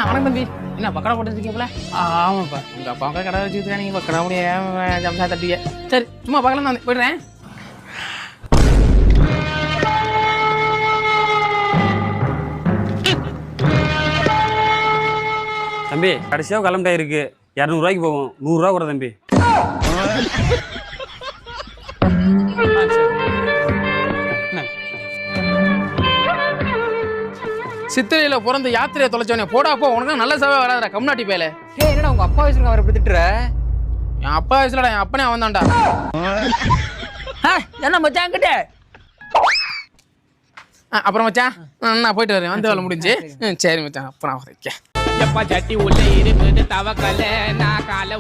வணக்கம் தம்பி. என்ன பக்கடா போட்டுருக்கீங்களா? ஆமாப்பா, உங்க அப்பா கடை வச்சுருக்கா, நீங்க பக்கடா முடிய ஜம்சா தட்டிய. சரி, சும்மா பார்க்கலாம் தான் போயிடுறேன். தம்பி கடைசியாக கிளம்பிட்டா இருக்கு, 200 ரூபாய்க்கு போகும். 100 ரூபா கூட தம்பி. சித்திரையில பிறந்த யாத்திரையை தொலைச்சவனே போடா போ, உனக்கு நல்ல சேவை வராதுடா கம்நாட்டி பேல. என்னடா உங்க அப்பா வயசுல அவரை திட்டுற? என் அப்பா வயசுலடா, என் அப்பனே அவன் தான்டா. என்ன மச்சான் கிட்ட? அப்புறம் மச்சான் நான் போயிட்டு வரேன், வந்து வேலை முடிஞ்சு. சரி மச்சான், அப்புறம் வரேன். எப்ப சட்டி உள்ள இருக்குது தவக்கல நான் கால